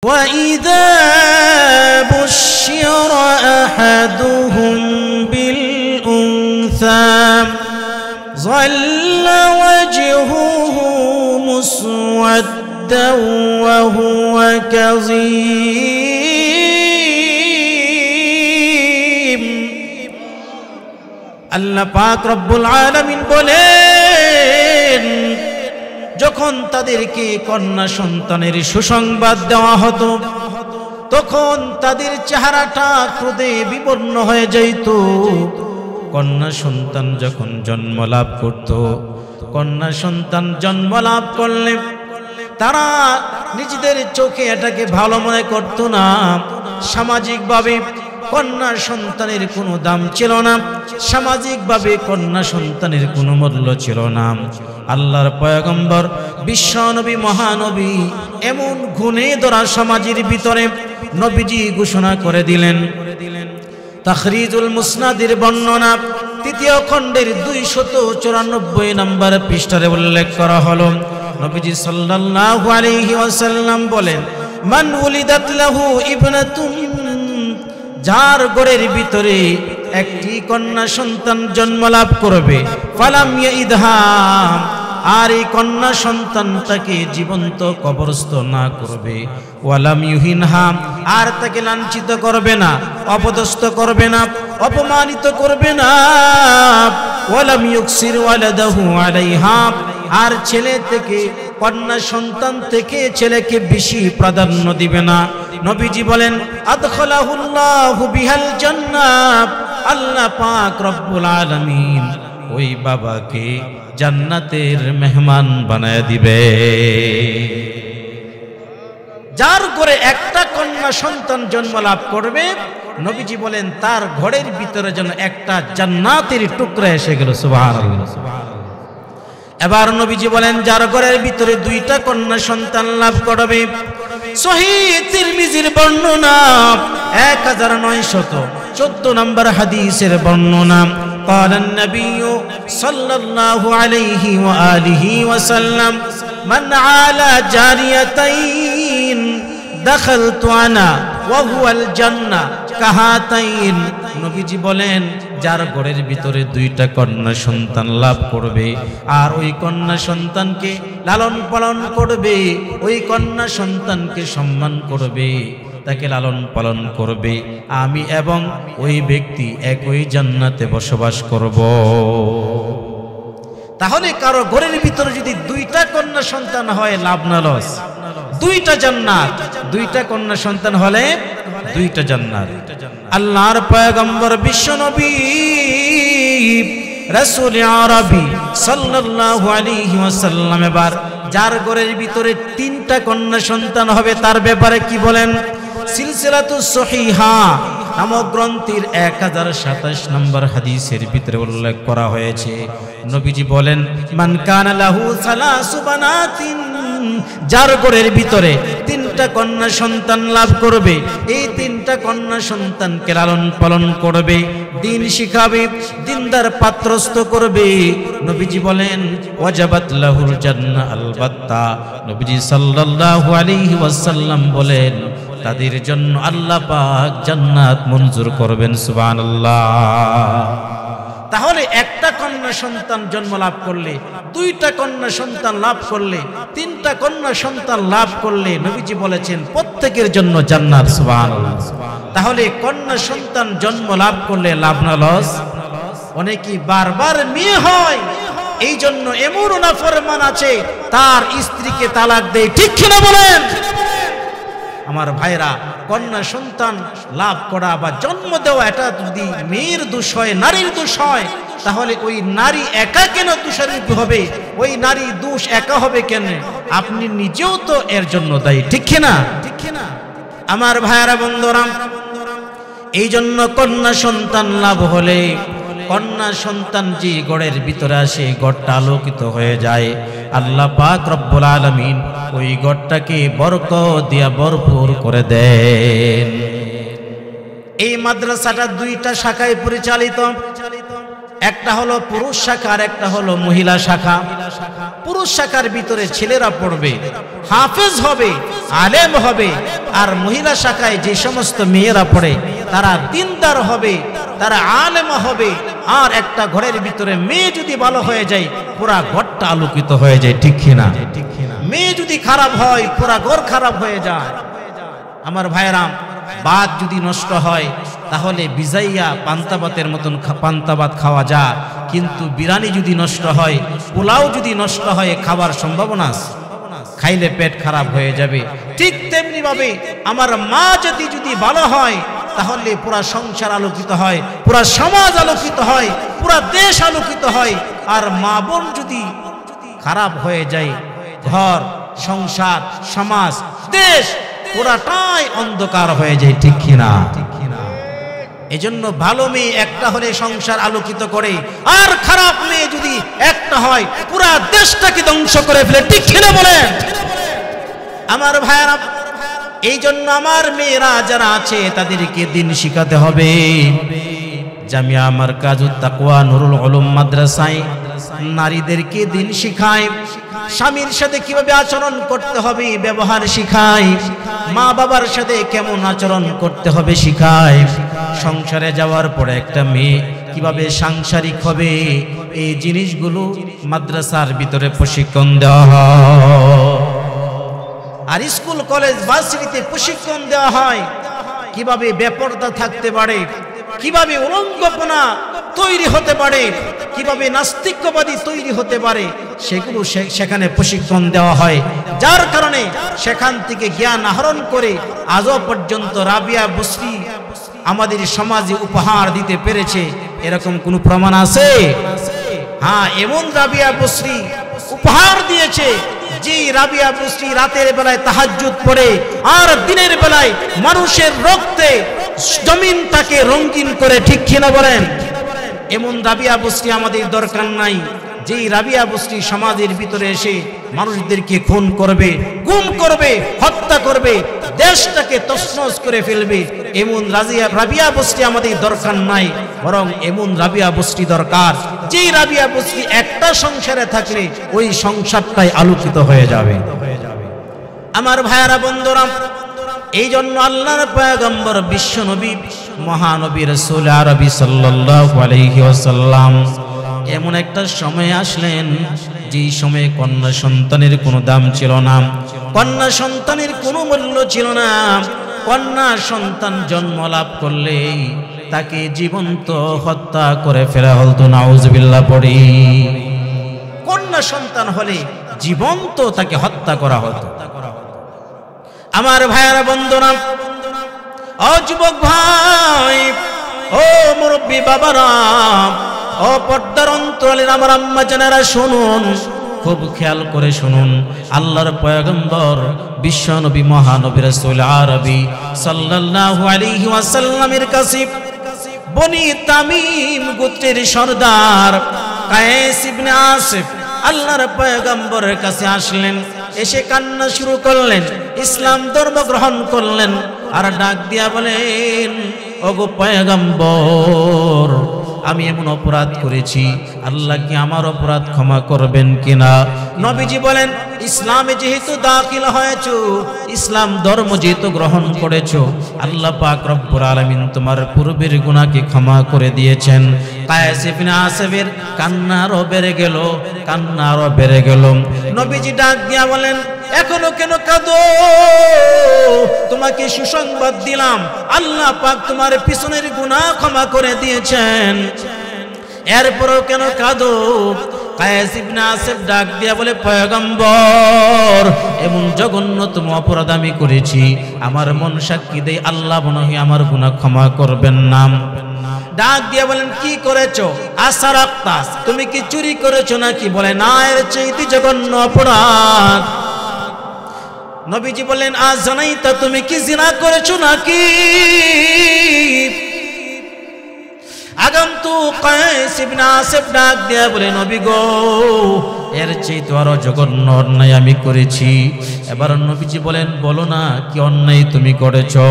وإذا بشر أحدهم بالأنثى ظل وجهه مسودا وهو كظيم আল্লাহ পাক রব্বুল আলামিন বলেন, যখন তাদেরকে কন্যা সন্তানের সুসংবাদ দেওয়া হতো তখন তাদের চেহারাটা ক্রোধে বিবর্ণ হয়ে যেত। কন্যা সন্তান যখন জন্ম লাভ করত, কন্যা সন্তান জন্ম লাভ করলে তারা নিজেদের চোখে এটাকে ভালো মনে করত না। সামাজিকভাবে কন্যা সন্তানের কোনো দাম ছিল না, সামাজিকভাবে কন্যা সন্তানের কোনো মূল্য ছিল না। আল্লাহর পয়গম্বর বিশ্বনবী মহানবী এমন গুণে ধরা সমাজের ভিতরে নবীজি ঘোষণা করে দিলেন। তাখরিজুল মুসনাদের বর্ণনা ৩য় খণ্ডের ২৯৪ নম্বর পৃষ্ঠায় উল্লেখ করা হলো, নবীজি সাল্লাল্লাহু আলাইহি ওয়াসাল্লাম বলেন, মান উলিদাত লাহু ইবনাতুন, যার ঘরের ভিতরে একটি কন্যা সন্তান জন্ম লাভ করবে, ফালাম ইয়াইদহা, আর এই কন্যা সন্তানটাকে জীবন্ত কবরস্থ না করবে, ওয়ালাম ইউহিনহা, আর তাকে লাঞ্ছিত করবে না, অপদস্থ করবে না, অপমানিত করবে না, ওয়ালাম ইউকসির ওয়ালাদাহু আলাইহা, আর ছেলে থেকে কন্যা সন্তান থেকে ছেলেকে বেশি প্রাধান্য দিবে না। নবীজি বলেন, আদখালাহুল্লাহু বিহাল জান্নাত, আল্লাহ পাক রব্বুল আলামিন ওই বাবাকে জান্নাতের মেহমান বানায় দিবে। যার ঘরে একটা কন্যা সন্তান জন্ম লাভ করবে, নবীজি বলেন তার ঘরের ভিতরে যেন একটা জান্নাতের টুকরা এসে গেল। সুবহানাল্লাহ। এবার নবীজি বলেন, যার ঘরের ভিতরে 2টা কন্যা সন্তান লাভ করবে, সহিহ তিরমিজির বর্ণনা 1914 নম্বর হাদিসের বর্ণনা, قال النبي صلى الله عليه وآله وسلم من عالى جاريتين دخلت أنا وهو الجنة كهاتين। নবীজি বলেন, যার ঘরের ভিতরে 2টা কন্যা সন্তান লাভ করবে আর ওই কন্যা সন্তানকে লালন পালন করবে, ওই কন্যা সন্তানকে সম্মান করবে, তাকে লালন পালন করবে, আমি এবং ওই ব্যক্তি একই জান্নাতে বসবাস করব। তাহলে কারো ঘরের ভিতরে যদি 2টা কন্যা সন্তান হয়, লাভ না লস? 2টা জান্নাত, 2টা কন্যা সন্তান হলে 2টা জান্নাত। আল্লাহর পয়গম্বর বিশ্বনবী রাসূল আরবি সাল্লাল্লাহু আলাইহি ওয়াসাল্লাম এবার যার ঘরের ভিতরে 3টা কন্যা সন্তান হবে তার ব্যাপারে কি বলেন? সিলসিলাতুস সহিহা নামক গ্রন্থের 1027 নম্বর হাদিসের ভিতরে উল্লেখ করা হয়েছে, নবীজি বলেন, মান কানা লাহু সালাসু বানাতিন, যার ঘরের ভিতরে 3টা কন্যা সন্তান লাভ করবে, এই 3টা কন্যা সন্তানকে লালন পালন করবে, দিন শিখাবে, দিনদার পাত্রস্থ করবে, নবীজি বলেন ওয়াজাবাত লাহুল জান্নাহ, আলবাত্তা নবীজি সাল্লাল্লাহু আলাইহি ওয়াসাল্লাম বলেন তাদের জন্য আল্লাহ পাক জান্নাত মঞ্জুর করবেন। সুবহানাল্লাহ। তাহলে একটা কন্যা সন্তান জন্ম লাভ করলে, 2টা কন্যা সন্তান লাভ করলে, 3টা কন্যা সন্তান লাভ করলে নবীজি বলেছেন প্রত্যেকের জন্য জান্নাত। সুবহানাল্লাহ। তাহলে কন্যা সন্তান জন্ম লাভ করলে লাভ না লস? অনেকেই বারবার মেয়ে হয়, এই জন্য এমন নাফরমান আছে তার স্ত্রীকে তালাক দেয়, ঠিক কিনা বলেন? আমার ভাইরা, কন্যা সন্তান লাভ করা বা জন্ম দেওয়া এটা যদি মেয়ের দোষ হয়, নারীর দোষ হয়, তাহলে ওই নারী একা কেন দোষারোপী হবে? ওই নারী দোষ একা হবে কেন? আপনি নিজেও তো এর জন্য দায়ী, ঠিক কিনা? আমার ভাইরা বন্ধুরা, এই জন্য কন্যা সন্তান লাভ হলে, কন্যা সন্তান যে ঘরের ভিতরে আসে ঘরটা আলোকিত হয়ে যায়। আল্লাহ পাক রব্বুল আলামিন ওই ঘরটাকে বরকত দিয়া ভরপুর করে দেন। এই মাদ্রাসাটা 2টা শাখায় পরিচালিত। একটা হলো পুরুষ শাখা আর একটা হলো মহিলা শাখা। পুরুষ শাখার ভিতরে ছেলেরা পড়বে, হাফেজ হবে, আলেম হবে, আর মহিলা শাখায় যে সমস্ত মেয়েরা পড়ে তারা দিনদার হবে, তারা আলেম হবে। আর একটা ঘরের ভিতরে মেয়ে যদি ভালো হয়ে যায় পুরা ঘরটা আলোকিত হয়ে যায়, ঠিক কিনা? মেয়ে যদি খারাপ হয় পুরা ঘর খারাপ হয়ে যায়। আমার ভাইরাম, ভাত যদি নষ্ট হয় তাহলে বিজাইয়া পান্তাবাতের মতন পান্তাবাত খাওয়া যায়, কিন্তু বিরিয়ানি যদি নষ্ট হয়, পোলাও যদি নষ্ট হয়, খাবার সম্ভাবনা আছে, খাইলে পেট খারাপ হয়ে যাবে। ঠিক তেমনি ভাবে আমার মা যদি ভালো হয় তাহলে পুরা সংসার আলোকিত হয়, পুরা সমাজ আলোকিত হয়, পুরা দেশ আলোকিত হয়। আর মা বোন যদি খারাপ হয়ে যায়, ঘর, সংসার, সমাজ, দেশ পুরাটাই অন্ধকার হয়ে যায়, ঠিক কিনা? এজন্য ভালো মেয়ে একটা হলে সংসার আলোকিত করে, আর খারাপ মেয়ে যদি একটা হয় পুরা দেশটাকে ধ্বংস করে ফেলে, ঠিক কিনা বলেন? আমার ভাইরা, এই জন্য আমার মেয়েরা যারা আছে তাদেরকে দিন শিখাতে হবে। জামিয়া মারকাজুত তাকওয়া নুরুল উলুম মাদ্রাসায় নারীদেরকে দিন শিখায়, স্বামীর সাথে কিভাবে আচরণ করতে হবে ব্যবহার শিখায়, মা বাবার সাথে কেমন আচরণ করতে হবে শিখায়, সংসারে যাওয়ার পরে একটা মেয়ে কিভাবে সাংসারিক হবে এই জিনিসগুলো মাদ্রাসার ভিতরে প্রশিক্ষণ দেওয়া হয়। আর স্কুল কলেজ ভার্সিটিতে প্রশিক্ষণ দেওয়া হয় কিভাবে বেপরদা থাকতে পারে, কিভাবে উলঙ্গপনা তৈরি হতে পারে, কিভাবে নাস্তিক্যবাদী তৈরি হতে পারে, সেগুলো সেখানে প্রশিক্ষণ দেওয়া হয়। যার কারণে সেখান থেকে জ্ঞান আহরণ করে আজও পর্যন্ত রাবিয়া বসরি আমাদের সমাজে উপহার দিতে পেরেছে, এরকম কোনো প্রমাণ আছে? হ্যাঁ, এমন রাবিয়া বসরি উপহার দিয়েছে যে রাবিয়া বসরি রাতের বেলায় তাহাজ্জুদ পড়ে আর দিনের বেলায় মানুষের রক্তে জমিনটাকে রঙিন করে, ঠিক কিনা বলেন? এমন রাবিয়া বসরি আমাদের দরকার নাই যেই রাবিয়া বসরি সমাজের ভিতরে এসে মানুষদেরকে খুন করবে, গুম করবে, হত্যা করবে, দেশটাকে তছনছ করে ফেলবে। এমন রাবিয়া বসরি আমাদের দরকার নাই, বরং এমন রাবিয়া বসরি দরকার যেই রাবিয়া বসরি একটা সংসারে থাকলে ওই সংসারটাই আলোকিত হয়ে যাবে। আমার ভাইয়ারা, বন্ধুরা, এই জন্য আল্লাহর পয়গম্বর বিশ্বনবী মহানবী রাসূল আরবি সাল্লাল্লাহু আলাইহি ওয়াসাল্লাম এমন একটা সময় আসলেন যে সময়ে কন্যা সন্তানের কোনো দাম ছিল না, কন্যা সন্তানের কোনো মূল্য ছিল না। কন্যা সন্তান জন্ম লাভ করলে তাকে জীবন্ত হত্যা করে ফেলা হতো, নাউজুবিল্লাহ পড়ি। কন্যা সন্তান হলে জীবন্ত তাকে হত্যা করা হতো। আমার ভাইয়ারা, বন্ধুরা, ও যুবক ভাই, ও মুরব্বী বাবারা, ও পর্দার অন্তরালের আমার আম্মা জানেরা, শুনুন, খুব খেয়াল করে শুনুন। আল্লাহর পয়গম্বর বিশ্বনবী মহানবী রাসূল আরবি সাল্লাল্লাহু আলাইহি ওয়াসাল্লামের কাছে বনি তামিম গোত্রের সরদার কায়েস ইবনে আসিফ আল্লাহর পয়গম্বরের কাছে আসলেন, এসে কান্না শুরু করলেন, ইসলাম ধর্ম গ্রহণ করলেন, আর ডাক দিয়া বলেন, ওগো পয়গম্বর, আমি এমন অপরাধ করেছি, আল্লাহ কি আমার অপরাধ ক্ষমা করবেন কিনা? নবীজি বলেন, ইসলামে যেহেতু দাখিল হয়েছো, ইসলাম ধর্ম যেহেতু গ্রহণ করেছো, আল্লাহ পাক রব্বুল আলামিন তোমার পূর্বের গুনাহকে ক্ষমা করে দিয়েছেন। কায়েস ইবনে আসিফের কান্না আরো বেড়ে গেল, কান্না আরো বেড়ে গেল। নবীজি ডাক দিয়া বলেন, এখনো কেন কাঁদো? তোমাকে সুসংবাদ দিলাম, আল্লাহ পাক তোমার পিছনের গুনাহ ক্ষমা করে দিয়েছেন, এরপরও কেন কাঁদো? কায়েস ইবনে আসিফ ডাক দিয়া বলে, পয়গম্বর, এমন জঘন্যতম অপরাধ আমি করেছি, আমার মন সাক্ষী দেয় আল্লাহ মনে হয় আমার গুনাহ ক্ষমা করবেন না। ডাক দিয়া বলেন, কি করেছো? আসারাক্তা, তুমি কি চুরি করেছো নাকি? বলে, না, এর চাইতে জঘন্য অপরাধ। নবীজি বললেন, আজ জানাইতা, তুমি কি জিনা করেছো নাকি? আগন্তুক কায়েস ইবনে আসিফ ডাক দিয়া বলে, নবী গো, এর চেয়ে তো আরো জঘন্য অন্যায় আমি করেছি। এবার নবীজি বলেন, বলো না কি অন্যায় তুমি করেছো।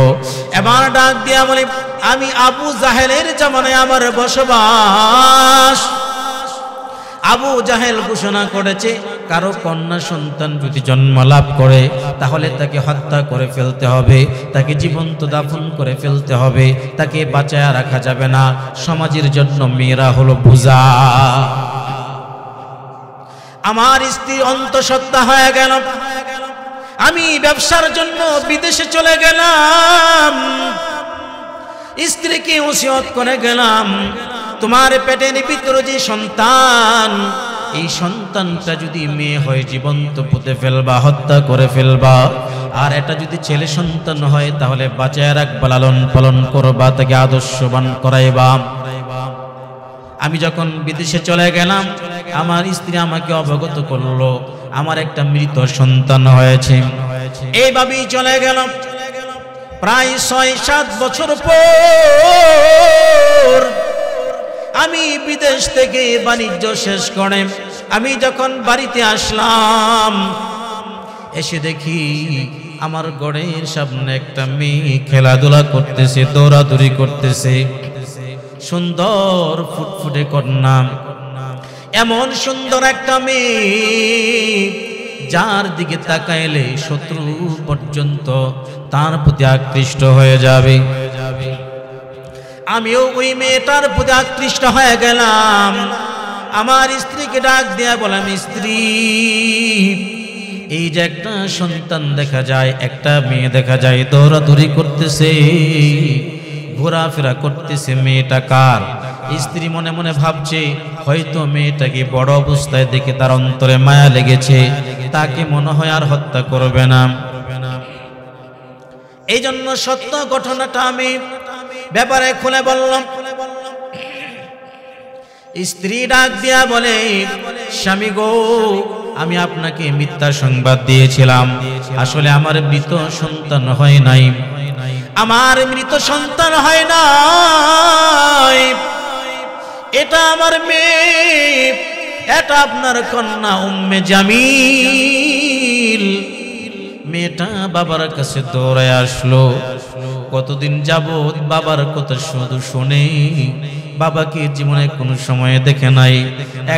এবার ডাক দিয়া বলে, আমি আবু জাহেলের জামানায় আমার বসবাস। আবু জাহেল ঘোষণা করেছে, কারো কন্যা সন্তান যদি জন্ম লাভ করে তাহলে তাকে হত্যা করে ফেলতে হবে, তাকে জীবন্ত দাফন করে ফেলতে হবে, তাকে বাঁচায়া রাখা যাবে না। সমাজের জন্য মেয়েরা হলো বোঝা। আমার স্ত্রী অন্তঃসত্ত্বা হয়ে গেল, আমি ব্যবসার জন্য বিদেশে চলে গেলাম। স্ত্রীকে ওসিয়ত করে গেলাম, তোমার পেটের ভিতরে যে সন্তান, এই সন্তানটা যদি মেয়ে হয় জীবন্ত পুঁতে ফেলবা, হত্যা করে ফেলবা। আর এটা যদি ছেলে সন্তান হয় তাহলে বাঁচায় রাখবা, লালন পালন করবা, তাকে আদর্শবান করাইবা। আমি যখন বিদেশে চলে গেলাম, আমার স্ত্রী আমাকে অবগত করলো আমার একটা মৃত সন্তান হয়েছে। এইভাবেই চলে গেল। প্রায় ৬-৭ বছর পর আমি বিদেশ থেকে বাণিজ্য শেষ করে আমি যখন বাড়িতে আসলাম, এসে দেখি আমার ঘরের সামনে একটা মেয়ে খেলাধুলা করতেছে, দৌড়াদৌড়ি করতেছে। সুন্দর ফুটফুটে কন্যা, এমন সুন্দর একটা মেয়ে যার দিকে তাকাইলে শত্রু পর্যন্ত তার প্রতি আকৃষ্ট হয়ে যাবে। আমিও ওই মেয়েটার প্রতি আকৃষ্ট হয়ে গেলাম। আমার স্ত্রীকে ডাক দিয়া বললাম, স্ত্রী, এই যে একটা সন্তান দেখা যায়, একটা মেয়ে দেখা যায়, দৌড়াদৌড়ি করতেছে, ঘোরাফেরা করতেছে, মেয়েটা কার? স্ত্রী মনে মনে ভাবছে, হয়তো মেয়েটাকে বড় অবস্থায় দেখে তার অন্তরে মায়া লেগেছে, তাকে মনে হয় আর হত্যা করবে না। এই জন্য সত্য ঘটনাটা আমি ব্যাপারে খুলে বললাম। স্ত্রী ডাক দিয়া বলে, স্বামী গো, আমি আপনাকে মিথ্যা সংবাদ দিয়েছিলাম, আসলে আমার মৃত সন্তান হয় নাই, আমার মৃত সন্তান হয় নাই, এটা আমার মেয়ে, এটা আপনার কন্যা উম্মে জামিল। মেয়েটা বাবার কাছে দৌড়ায় আসলো। কতদিন যাবত বাবার কথা শুধু শোনে, বাবাকে জীবনে কোনো সময় দেখে নাই।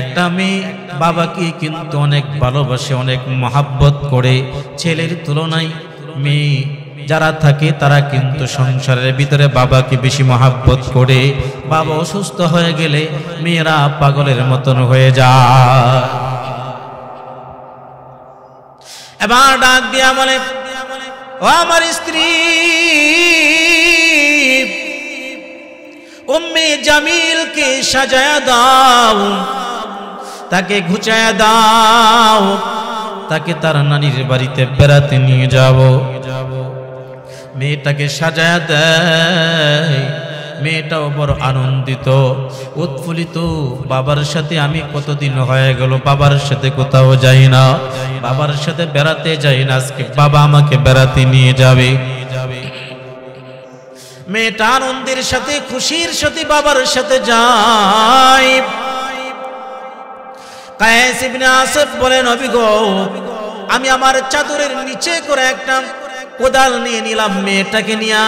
একটা মেয়ে বাবাকে কিন্তু অনেক ভালোবাসে, অনেক মহাব্বত করে। ছেলের তুলনায় মেয়ে যারা থাকে তারা কিন্তু সংসারের ভিতরে বাবাকে বেশি মহাব্বত করে। বাবা অসুস্থ হয়ে গেলে মেয়েরা পাগলের মতন হয়ে যায়। এবার ডাক দিয়া বলে, ও আমার স্ত্রী, উম্মে জামিলকে সাজায়া দাও, তাকে ঘুচায়া দাও, তাকে তার নানির বাড়িতে বেড়াতে নিয়ে যাব। মেয়েটাকে সাজায়া দেয়। মেয়েটাও বড় আনন্দিত, উৎফুল্লিত। বাবার সাথে আমি কতদিন হয়ে গেল বাবার সাথে কোথাও যাই না, বাবার সাথে বেড়াতে যাই না, আজকে বাবা আমাকে বেড়াতে নিয়ে যাবে। মেয়েটা আনন্দের সাথে, খুশির সাথে বাবার সাথে যায়। কায়েস ইবনে আসফ বলেন, নবী গো, আমি আমার চাদরের নিচে করে একটা কোদাল নিয়ে নিলাম, মেয়েটাকে নিয়ে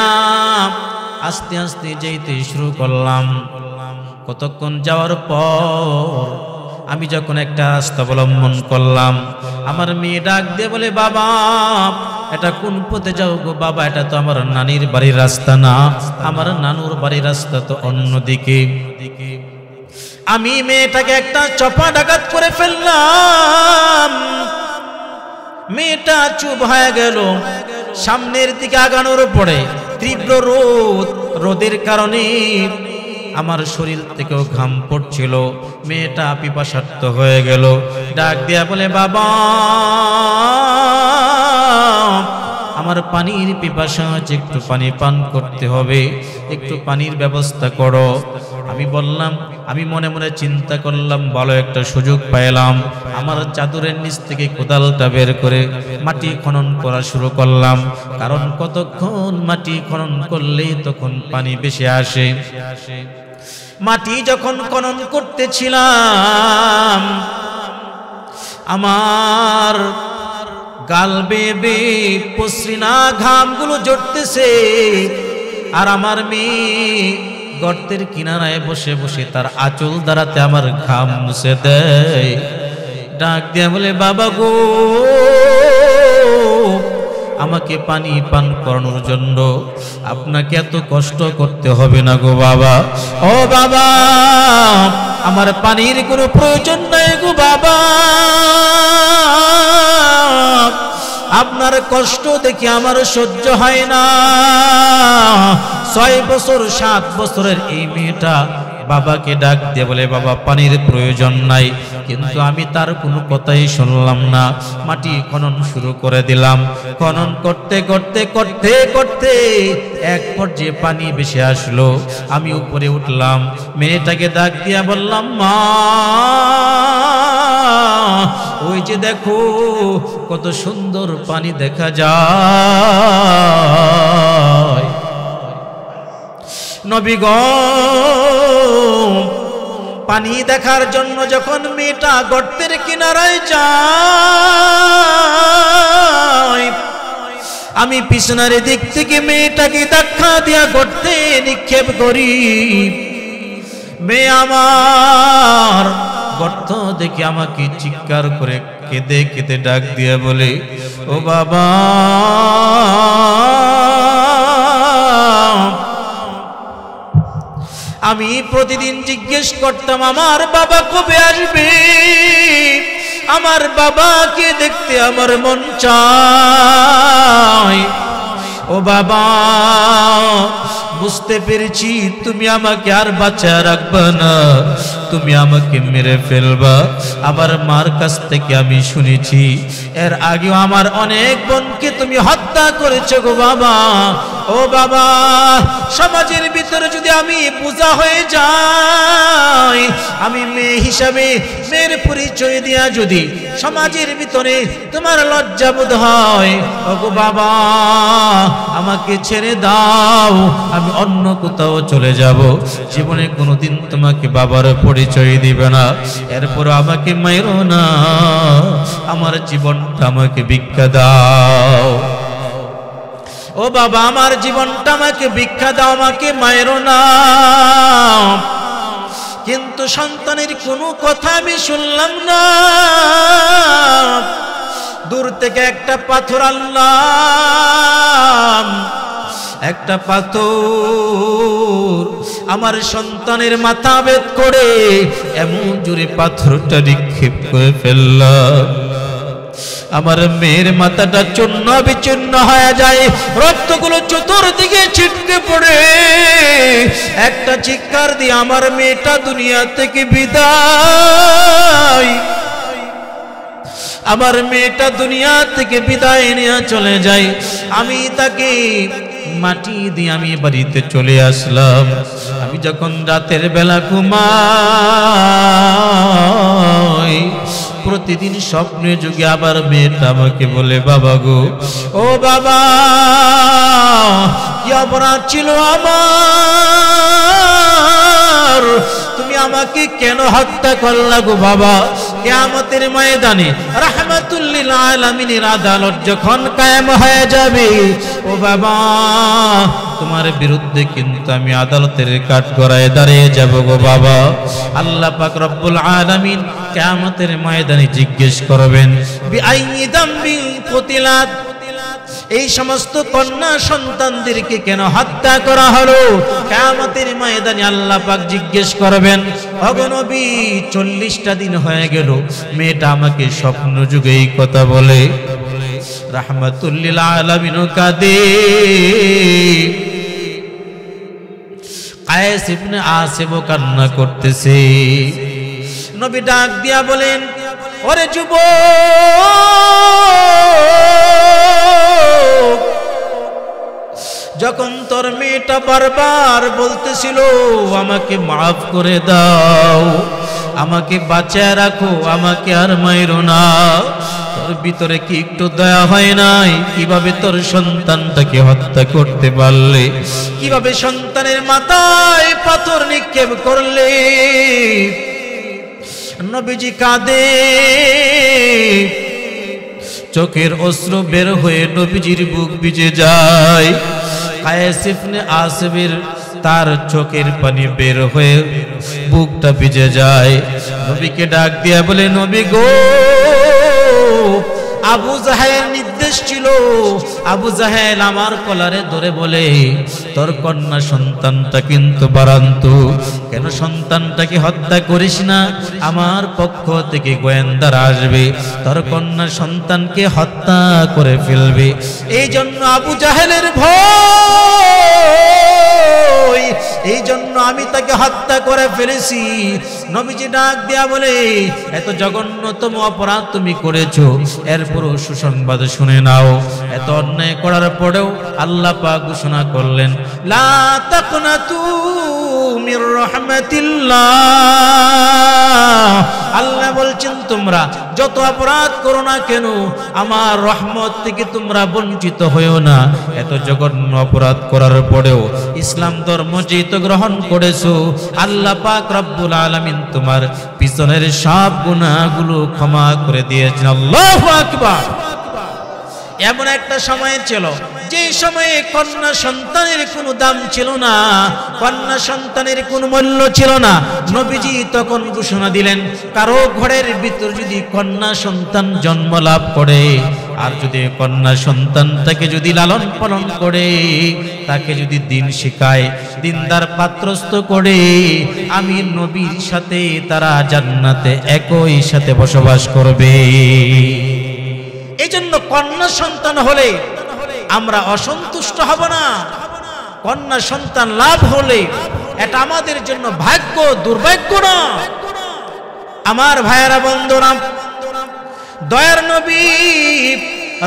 আস্তে আস্তে যেতে শুরু করলাম। কতক্ষণ যাওয়ার পর আমি যখন একটা রাস্তা অবলম্বন করলাম, আমার মেয়ে ডাক দিয়ে বলে, বাবা, এটা কোন পথে যাও গো? বাবা, এটা তো আমার নানির বাড়ির রাস্তা না, আমার নানুর বাড়ির রাস্তা তো অন্যদিকে। আমি মেয়েটাকে একটা চপা ডাকাত করে ফেললাম। মেয়েটা চুপ হয়ে গেল। সামনের দিকে আগানোর পরে তীব্র রোদ, রোদের কারণে আমার শরীর থেকেও ঘাম পড়ছিল। মেয়েটা পিপাসার্ত হয়ে গেল। ডাক দিয়া বলে, বাবা, আমার পানির পিপাসা আছে, একটু পানি পান করতে হবে, একটু পানির ব্যবস্থা করো। আমি বললাম, আমি মনে মনে চিন্তা করলাম, ভালো একটা সুযোগ পাইলাম। আমার চাদরের নিচ থেকে কোদালটা বের করে মাটি খনন করা শুরু করলাম, কারণ কতক্ষণ মাটি খনন করলেই তখন পানি বেশি আসে। মাটি যখন খনন করতেছিলাম, আমার গাল বেবে পসরিনা ঘামগুলো জড়তেছে, আর আমার মেয়ে গর্তের কিনারায় বসে বসে তার আঁচল দ্বারাতে আমার ঘাম মুছে দেয়। ডাক দিয়া বলে, বাবা গো, আমাকে পানি পান করানোর জন্য আপনাকে এত কষ্ট করতে হবে না গো বাবা। ও বাবা, আমার পানির কোনো প্রয়োজন নাই গো বাবা, আপনার কষ্ট দেখে আমার সহ্য হয় না। 6 বছর 7 বছরের এই মেয়েটা বাবাকে ডাক দিয়ে বলে, বাবা পানির প্রয়োজন নাই, কিন্তু আমি তার কোনো কথাই শুনলাম না। মাটি খনন শুরু করে দিলাম। খনন করতে করতে করতে করতে এক পর্যায়ে পানি ভেসে আসলো। আমি উপরে উঠলাম, মেয়েটাকে ডাক দিয়া বললাম, মা ওই যে দেখো কত সুন্দর পানি দেখা যায়। নবী গো, পানি দেখার জন্য যখন মেয়েটা গর্তের কিনারায় যায়, আমি পিছনের দিক থেকে মেয়েটাকে ধাক্কা দিয়া গর্তে নিক্ষেপ করি। মেয়ে আমার গর্ত দেখে আমাকে চিৎকার করে কেঁদে কেঁদে ডাক দিয়ে বলে, ও বাবা, আমি প্রতিদিন জিজ্ঞেস করতাম আমার বাবা কবে আসবে, আমার বাবাকে দেখতে আমার মন চায়। ও বাবা, বুঝতে পেরেছি তুমি আমাকে আর বাঁচা রাখবা না, তুমি আমাকে মেরে ফেলবা। আমার মার কাছ থেকে আমি শুনেছি এর আগেও আমার অনেক বোনকে তুমি হত্যা করেছো গো বাবা। ও বাবা, সমাজের ভিতরে যদি আমি বোঝা হয়ে যাই, আমি মেয়ে হিসাবে মেয়ের পরিচয় দিয়া যদি সমাজের ভিতরে তোমার লজ্জা বোধ হয়, ও গো বাবা আমাকে ছেড়ে দাও, আমি অন্য কোথাও চলে যাব। জীবনে কোনোদিন তোমাকে বাবার পরিচয় দিবে না। এরপর আমাকে মাইরো না, আমার জীবনটা আমাকে ভিক্ষা দাও। ও বাবা, আমার জীবনটা আমাকে ভিক্ষা দাও, আমাকে মাইরো না। কিন্তু সন্তানের কোনো কথা আমি শুনলাম না। দূর থেকে একটা পাথর আনলাম, একটা পাথর আমার সন্তানের মাথা ভেদ করে এমন জোরে পাথরটা নিক্ষেপ করে ফেললাম। আমার মেয়ের মাথাটা চূর্ণ বিচূর্ণ হয়ে যায়, রক্তগুলো চতুর্দিকে ছিটকে পড়ে। একটা চিৎকার দিয়ে আমার মেয়েটা দুনিয়া থেকে বিদায়, আমার মেয়েটা দুনিয়া থেকে বিদায় নিয়ে চলে যায়। আমি তাকে মাটি দিয়ে আমি বাড়িতে চলে আসলাম। আমি যখন রাতের বেলা ঘুমাই, প্রতিদিন স্বপ্নে যুগে আবার মেয়েটা আমাকে বলে, বাবা গো, ও বাবা, কি অপরাধ ছিল আমার, তুমি আমাকে কেন হত্যা করলা গো বাবা? কিয়ামতের ময়দানে রাহমাতুল লিল আলামিনের আদালত যখন কায়েম হয়ে যাবে, ও বাবা তোমার বিরুদ্ধে কিন্তু আমি আদালতের কাঠগড়ায় দাঁড়িয়ে যাব গো বাবা। আল্লাহ পাক রব্বুল আলামিন কিয়ামতের ময়দানে জিজ্ঞেস করবেন, বিআইয়ি যামবিন কুতিলাত, এই সমস্ত কন্যা সন্তানদেরকে কেন হত্যা করা হলো? কিয়ামতের ময়দানে আল্লাহ পাক জিজ্ঞেস করবেন, ওগো নবী 40টা দিন হয়ে গেল মেয়েটা আমাকে স্বপ্ন যুগে এই কথা বলে। রাহমাতুল লিল আলামিন কাঁদে। কায়েস ইবনে আসিব কান্না করতেছে। নবী ডাক দিয়া বলেন, ওরে যুবক, যখন তোর মেয়েটা বারবার বলতেছিল আমাকে মাফ করে দাও, আমাকে বাঁচায় রাখো, আমাকে আর মাইরো না, তোর ভিতরে কি একটু দয়া হয় নাই? কিভাবে তোর সন্তানটাকে হত্যা করতে পারলে? কিভাবে সন্তানের মাথায় পাথর নিক্ষেপ করলে? নবীজি কাঁদে, চোখের অশ্রু বের হয়ে নবীজির বুক ভিজে যায়। কায়েস ইবনে আসিবের তার চোখের পানি বের হয়ে বুকটা ভিজে যায়। নবীকে ডাক দিয়া বলে, নবী গো, আবু জাহেল নির্দেশ ছিল, আবু জাহেল আমার কলারে ধরে বলে, তোর কন্যা সন্তানটা কিন্তু বারান্ত, কেন সন্তানটাকে হত্যা করিস না, আমার পক্ষ থেকে গোয়েন্দারা আসবে, তোর কন্যা সন্তানকে হত্যা করে ফেলবে। এই জন্য আবু জাহেলের ভয়, এই জন্য আমি তাকে হত্যা করে ফেলেছি। নবীজি ডাক দেয়া বলে, এত জঘন্যতম অপরাধ তুমি করেছো, এরপরও সুসংবাদ শুনে নাও। এত অন্যায় করার পরেও আল্লাহ পাক ঘোষণা করলেন, লা তাকনাতু মির রাহমাতিল্লাহ। আল্লাহ বলছেন, তোমরা যত অপরাধ করো না কেন, আমার রহমত থেকে তোমরা বঞ্চিত হয়েও না। এত জঘন্য অপরাধ করার পরেও ইসলাম ধর্ম যেহেতু গ্রহণ করেছো, আল্লাহ পাক রব্বুল আলামিন তোমার পিছনের সব গুনাহগুলো ক্ষমা করে দিয়েছেন। আল্লাহু আকবার। এমন একটা সময় ছিল যে সময়ে কন্যা সন্তানের কোনো দাম ছিল না, কন্যা সন্তানের কোনো মূল্য ছিল না। নবীজি তখন ঘোষণা দিলেন, কারো ঘরের ভিতর যদি কন্যা সন্তান জন্ম লাভ করে, আর যদি কন্যা সন্তানটাকে যদি লালন পালন করে, তাকে যদি দিন শেখায়, দিনদার পাত্রস্থ করে, আমি নবীর সাথে তারা জান্নাতে একই সাথে বসবাস করবে। এই জন্য কন্যা সন্তান হলে আমরা অসন্তুষ্ট হব না। কন্যা সন্তান লাভ হলে এটা আমাদের জন্য ভাগ্য, দুর্ভাগ্য না। আমার ভাইয়েরা, বন্ধুরা, দয়ার নবী,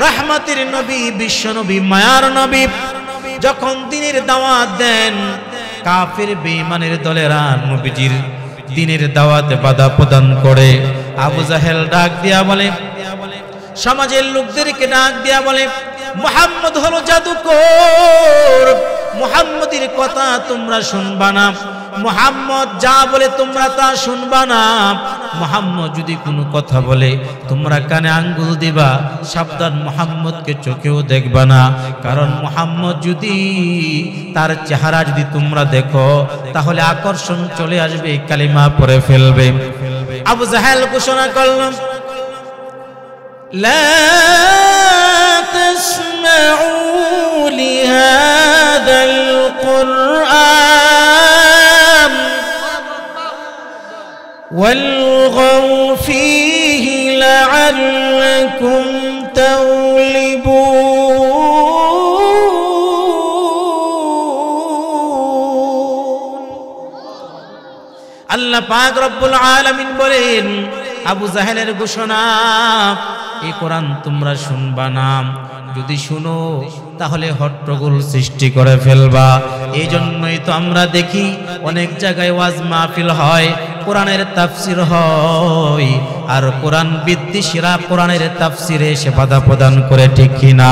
রহমতের নবী, বিশ্ব নবী, মায়ার নবী যখন দিনের দাওয়াত দেন, কাফের বেঈমানের দলেরা নবীজির দিনের দাওয়াতে বাধা প্রদান করে। আবু জাহেল ডাক দিয়া বলে, সমাজের লোকদেরকে ডাক দিয়া বলে, মুহাম্মদ হলো জাদুকর, মুহাম্মদের কথা তোমরা শুনবা না, মুহাম্মদ যা বলে তোমরা তা শুনবা না, মুহাম্মদ যদি কোনো কথা বলে তোমরা কানে আঙ্গুল দিবা, সাবধান, মুহাম্মদকে চোখেও দেখবা না, কারণ মুহাম্মদ যদি তার চেহারা যদি তোমরা দেখো তাহলে আকর্ষণ চলে আসবে, কালিমা পড়ে ফেলবে। আবু জাহেল ঘোষণা করলেন, لا تسمعوا لهذا القرآن والغوا فيه لعلكم تغلبون। আল্লাহ পাক রব্বুল আলামিন বলেন, আবু জাহেলের ঘোষণা, এই কোরআন তোমরা শুনবা না, যদি শুনো তাহলে হট্টগোল সৃষ্টি করে ফেলবা। এই জন্যই তো আমরা দেখি অনেক জায়গায় ওয়াজ মাহফিল হয়, কোরআনের তাফসির হয়, আর কোরআন বিদ্বেষীরা কোরআনের তাফসিরে সে বাধা প্রদান করে, ঠিক কিনা?